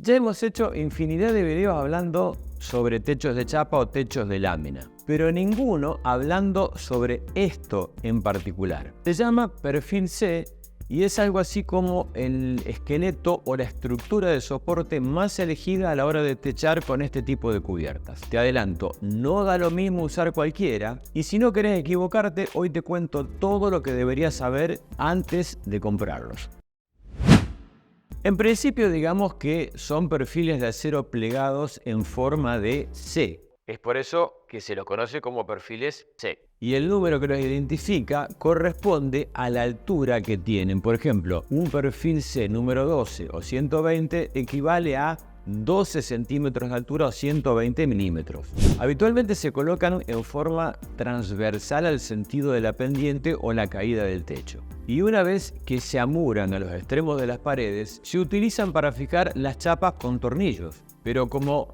Ya hemos hecho infinidad de videos hablando sobre techos de chapa o techos de lámina, pero ninguno hablando sobre esto en particular. Se llama perfil C y es algo así como el esqueleto o la estructura de soporte más elegida a la hora de techar con este tipo de cubiertas. Te adelanto, no da lo mismo usar cualquiera, y si no querés equivocarte, hoy te cuento todo lo que deberías saber antes de comprarlos. En principio, digamos que son perfiles de acero plegados en forma de C. Es por eso que se los conoce como perfiles C. Y el número que los identifica corresponde a la altura que tienen. Por ejemplo, un perfil C número 12 o 120 equivale a 12 centímetros de altura o 120 milímetros. Habitualmente se colocan en forma transversal al sentido de la pendiente o la caída del techo. Y una vez que se amuran a los extremos de las paredes, se utilizan para fijar las chapas con tornillos. Pero como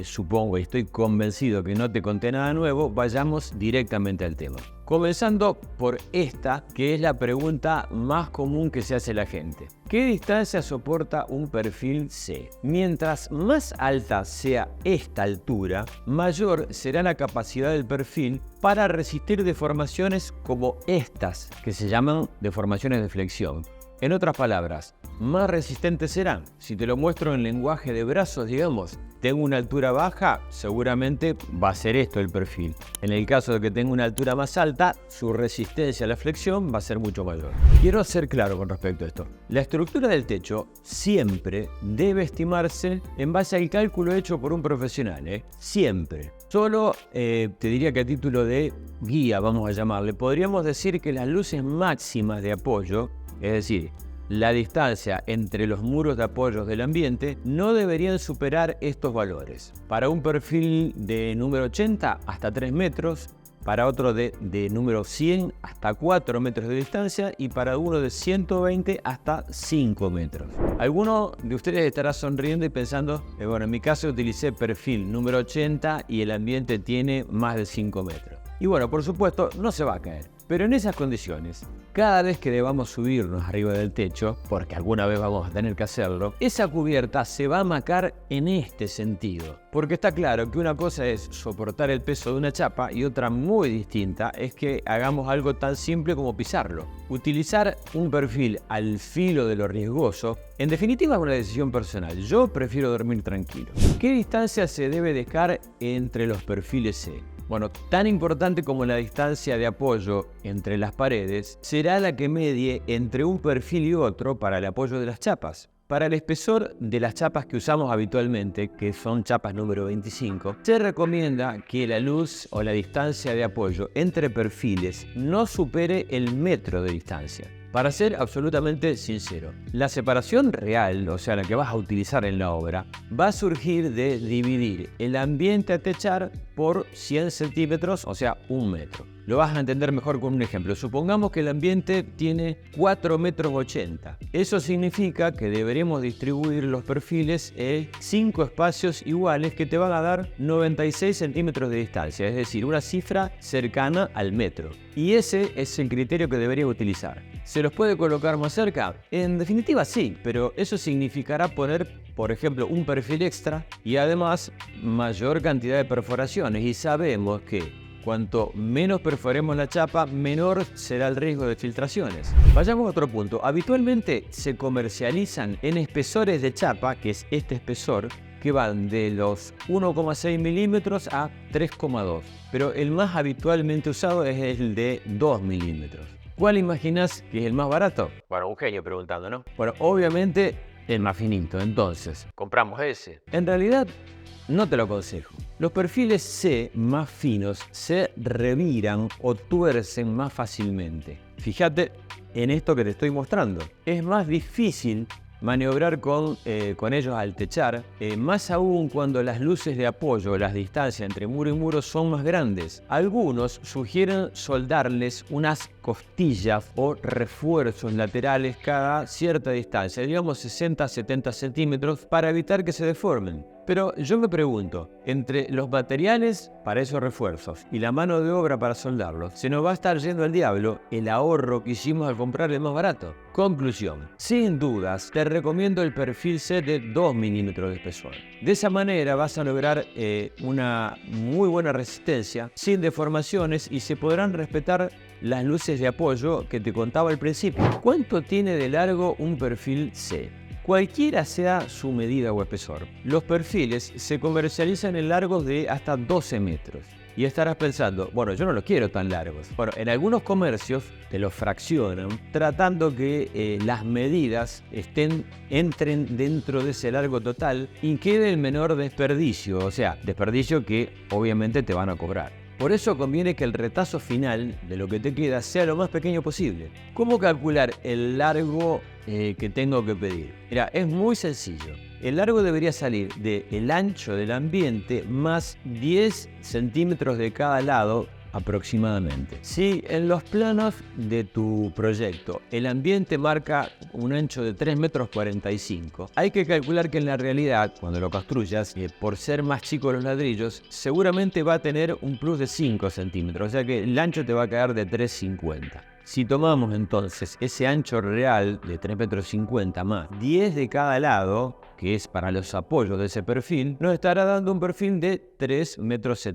supongo y estoy convencido que no te conté nada nuevo, vayamos directamente al tema. Comenzando por esta, que es la pregunta más común que se hace la gente. ¿Qué distancia soporta un perfil C? Mientras más alta sea esta altura, mayor será la capacidad del perfil para resistir deformaciones como estas, que se llaman deformaciones de flexión. En otras palabras, más resistentes serán. Si te lo muestro en lenguaje de brazos, digamos, tengo una altura baja, seguramente va a ser esto el perfil. En el caso de que tenga una altura más alta, su resistencia a la flexión va a ser mucho mayor. Quiero ser claro con respecto a esto. La estructura del techo siempre debe estimarse en base al cálculo hecho por un profesional, siempre. Solo te diría que a título de guía, vamos a llamarle, podríamos decir que las luces máximas de apoyo, es decir, la distancia entre los muros de apoyos del ambiente, no deberían superar estos valores. Para un perfil de número 80 hasta 3 metros, para otro de número 100 hasta 4 metros de distancia y para uno de 120 hasta 5 metros. Alguno de ustedes estará sonriendo y pensando, bueno, en mi caso utilicé perfil número 80 y el ambiente tiene más de 5 metros. Y bueno, por supuesto, no se va a caer. Pero en esas condiciones, cada vez que debamos subirnos arriba del techo, porque alguna vez vamos a tener que hacerlo, esa cubierta se va a macar en este sentido. Porque está claro que una cosa es soportar el peso de una chapa y otra muy distinta es que hagamos algo tan simple como pisarlo. Utilizar un perfil al filo de lo riesgoso, en definitiva es una decisión personal. Yo prefiero dormir tranquilo. ¿Qué distancia se debe dejar entre los perfiles C? Bueno, tan importante como la distancia de apoyo entre las paredes será la que medie entre un perfil y otro para el apoyo de las chapas. Para el espesor de las chapas que usamos habitualmente, que son chapas número 25, se recomienda que la luz o la distancia de apoyo entre perfiles no supere el metro de distancia. Para ser absolutamente sincero, la separación real, o sea, la que vas a utilizar en la obra, va a surgir de dividir el ambiente a techar por 100 centímetros, o sea, 1 metro. Lo vas a entender mejor con un ejemplo. Supongamos que el ambiente tiene 4,80 metros. Eso significa que deberemos distribuir los perfiles en 5 espacios iguales que te van a dar 96 centímetros de distancia, es decir, una cifra cercana al metro. Y ese es el criterio que deberías utilizar. ¿Se los puede colocar más cerca? En definitiva sí, pero eso significará poner, por ejemplo, un perfil extra y además mayor cantidad de perforaciones. Y sabemos que cuanto menos perforemos la chapa, menor será el riesgo de filtraciones. Vayamos a otro punto. Habitualmente se comercializan en espesores de chapa, que es este espesor, que van de los 1,6 milímetros a 3,2. Pero el más habitualmente usado es el de 2 milímetros. ¿Cuál imaginas que es el más barato? Bueno, un genio preguntando, ¿no? Bueno, obviamente el más finito. Entonces, compramos ese. En realidad, no te lo aconsejo. Los perfiles C más finos se reviran o tuercen más fácilmente. Fíjate en esto que te estoy mostrando. Es más difícil maniobrar con ellos al techar, más aún cuando las luces de apoyo, las distancias entre muro y muro son más grandes. Algunos sugieren soldarles unas costillas o refuerzos laterales cada cierta distancia, digamos 60-70 centímetros, para evitar que se deformen. Pero yo me pregunto, entre los materiales para esos refuerzos y la mano de obra para soldarlos, se nos va a estar yendo al diablo el ahorro que hicimos al comprar el más barato. Conclusión, sin dudas te recomiendo el perfil C de 2 milímetros de espesor. De esa manera vas a lograr una muy buena resistencia, sin deformaciones, y se podrán respetar las luces de apoyo que te contaba al principio. ¿Cuánto tiene de largo un perfil C? Cualquiera sea su medida o espesor, los perfiles se comercializan en largos de hasta 12 metros. Y estarás pensando, bueno, yo no los quiero tan largos. Bueno, en algunos comercios te los fraccionan tratando que las medidas entren dentro de ese largo total y quede el menor desperdicio, o sea, desperdicio que obviamente te van a cobrar. Por eso conviene que el retazo final de lo que te queda sea lo más pequeño posible. ¿Cómo calcular el largo que tengo que pedir? Mira, es muy sencillo. El largo debería salir del ancho del ambiente más 10 centímetros de cada lado aproximadamente. Si en los planos de tu proyecto el ambiente marca un ancho de 3,45 metros, hay que calcular que en la realidad, cuando lo construyas, por ser más chicos los ladrillos, seguramente va a tener un plus de 5 centímetros, o sea que el ancho te va a quedar de 3,50. Si tomamos entonces ese ancho real de 3,50 metros más 10 de cada lado, que es para los apoyos de ese perfil, nos estará dando un perfil de 3,70 metros.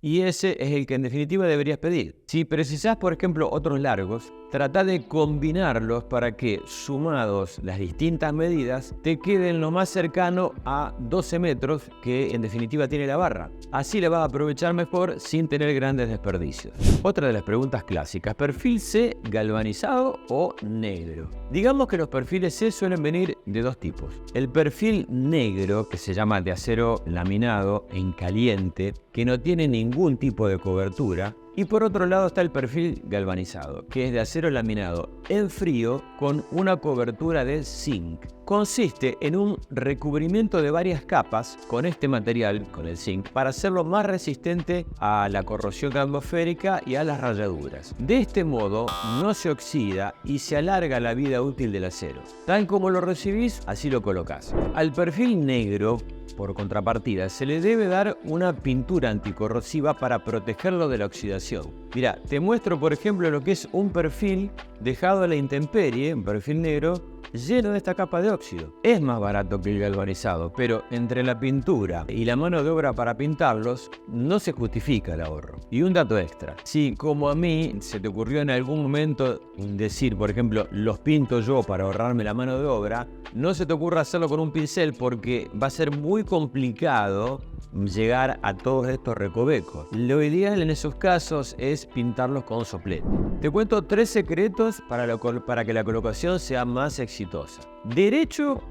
Y ese es el que en definitiva deberías pedir. Si precisás, por ejemplo, otros largos, trata de combinarlos para que, sumados las distintas medidas, te queden lo más cercano a 12 metros que en definitiva tiene la barra. Así la vas a aprovechar mejor sin tener grandes desperdicios. Otra de las preguntas clásicas, ¿perfil C galvanizado o negro? Digamos que los perfiles C suelen venir de dos tipos. El perfil negro, que se llama de acero laminado en caliente, que no tiene ningún tipo de cobertura. Y por otro lado está el perfil galvanizado, que es de acero laminado en frío con una cobertura de zinc. Consiste en un recubrimiento de varias capas con este material, con el zinc, para hacerlo más resistente a la corrosión atmosférica y a las rayaduras. De este modo no se oxida y se alarga la vida útil del acero. Tal como lo recibís, así lo colocás. Al perfil negro, por contrapartida, se le debe dar una pintura anticorrosiva para protegerlo de la oxidación. Mira, te muestro por ejemplo lo que es un perfil dejado a la intemperie, un perfil negro, lleno de esta capa de óxido. Es más barato que el galvanizado, pero entre la pintura y la mano de obra para pintarlos, no se justifica el ahorro. Y un dato extra, si como a mí se te ocurrió en algún momento decir, por ejemplo, los pinto yo para ahorrarme la mano de obra, no se te ocurra hacerlo con un pincel porque va a ser muy complicado llegar a todos estos recovecos. Lo ideal en esos casos es pintarlos con soplete. Te cuento 3 secretos para que la colocación sea más exitosa. Derecho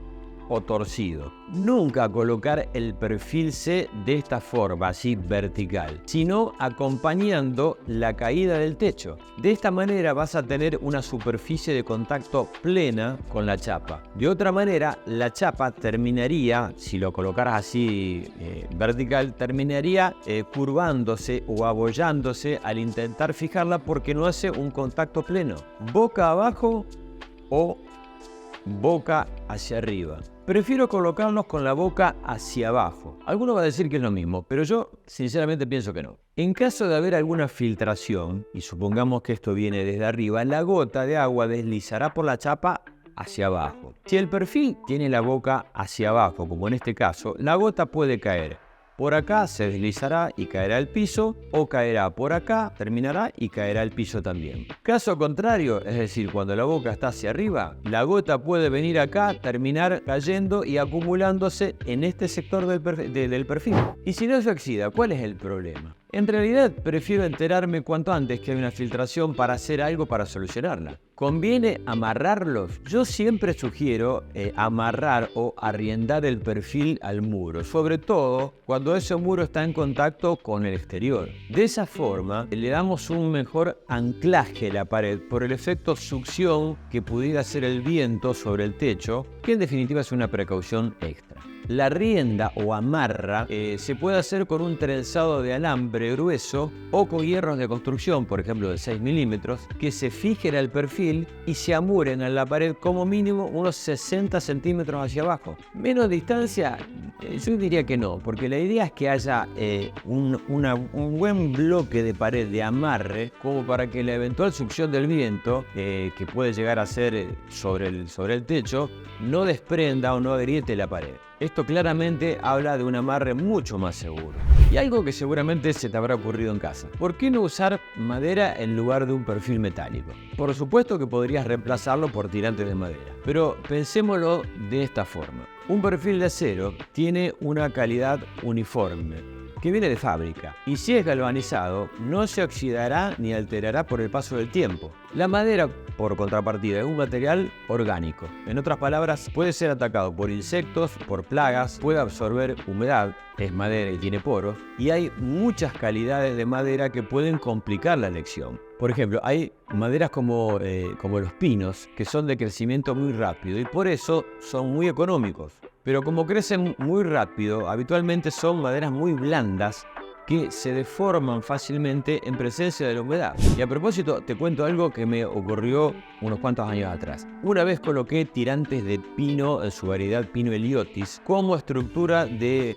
o torcido. Nunca colocar el perfil C de esta forma, así vertical, sino acompañando la caída del techo. De esta manera vas a tener una superficie de contacto plena con la chapa. De otra manera, la chapa terminaría, si lo colocaras así vertical, terminaría curvándose o abollándose al intentar fijarla porque no hace un contacto pleno. Boca abajo o boca hacia arriba. Prefiero colocarlos con la boca hacia abajo. Alguno va a decir que es lo mismo, pero yo sinceramente pienso que no. En caso de haber alguna filtración, y supongamos que esto viene desde arriba, la gota de agua deslizará por la chapa hacia abajo. Si el perfil tiene la boca hacia abajo, como en este caso, la gota puede caer por acá, se deslizará y caerá al piso, o caerá por acá, terminará y caerá al piso también. Caso contrario, es decir, cuando la boca está hacia arriba, la gota puede venir acá, terminar cayendo y acumulándose en este sector del perfil. Y si no se oxida, ¿cuál es el problema? En realidad prefiero enterarme cuanto antes que hay una filtración para hacer algo para solucionarla. ¿Conviene amarrarlos? Yo siempre sugiero amarrar o arriendar el perfil al muro, sobre todo cuando ese muro está en contacto con el exterior. De esa forma le damos un mejor anclaje a la pared por el efecto succión que pudiera hacer el viento sobre el techo, que en definitiva es una precaución extra. La rienda o amarra se puede hacer con un trenzado de alambre grueso o con hierros de construcción, por ejemplo de 6 milímetros, que se fijen al perfil y se amuren a la pared como mínimo unos 60 centímetros hacia abajo. Menos distancia Yo diría que no, porque la idea es que haya un buen bloque de pared de amarre como para que la eventual succión del viento, que puede llegar a ser sobre el techo, no desprenda o no agriete la pared. Esto claramente habla de un amarre mucho más seguro. Y algo que seguramente se te habrá ocurrido en casa. ¿Por qué no usar madera en lugar de un perfil metálico? Por supuesto que podrías reemplazarlo por tirantes de madera, pero pensémoslo de esta forma. Un perfil de acero tiene una calidad uniforme, que viene de fábrica, y si es galvanizado, no se oxidará ni alterará por el paso del tiempo. La madera, por contrapartida, es un material orgánico. En otras palabras, puede ser atacado por insectos, por plagas, puede absorber humedad, es madera y tiene poros, y hay muchas calidades de madera que pueden complicar la elección. Por ejemplo, hay maderas como los pinos, que son de crecimiento muy rápido y por eso son muy económicos. Pero como crecen muy rápido, habitualmente son maderas muy blandas que se deforman fácilmente en presencia de la humedad. Y a propósito, te cuento algo que me ocurrió unos cuantos años atrás. Una vez coloqué tirantes de pino, en su variedad Pino Heliotis, como estructura de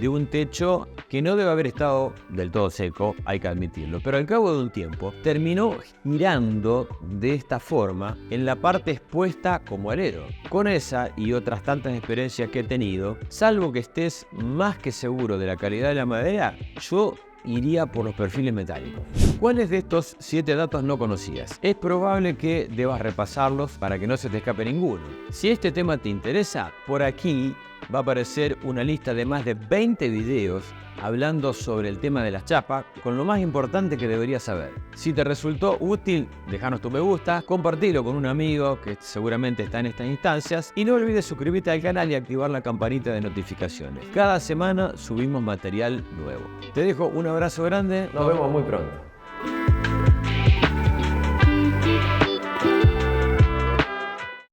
un techo que no debe haber estado del todo seco, hay que admitirlo, pero al cabo de un tiempo terminó girando de esta forma en la parte expuesta como alero. Con esa y otras tantas experiencias que he tenido, salvo que estés más que seguro de la calidad de la madera, yo iría por los perfiles metálicos. ¿Cuáles de estos 7 datos no conocías? Es probable que debas repasarlos para que no se te escape ninguno. Si este tema te interesa, por aquí va a aparecer una lista de más de 20 videos hablando sobre el tema de las chapas, con lo más importante que deberías saber. Si te resultó útil, déjanos tu me gusta, compartilo con un amigo que seguramente está en estas instancias y no olvides suscribirte al canal y activar la campanita de notificaciones. Cada semana subimos material nuevo. Te dejo un abrazo grande, nos vemos muy pronto.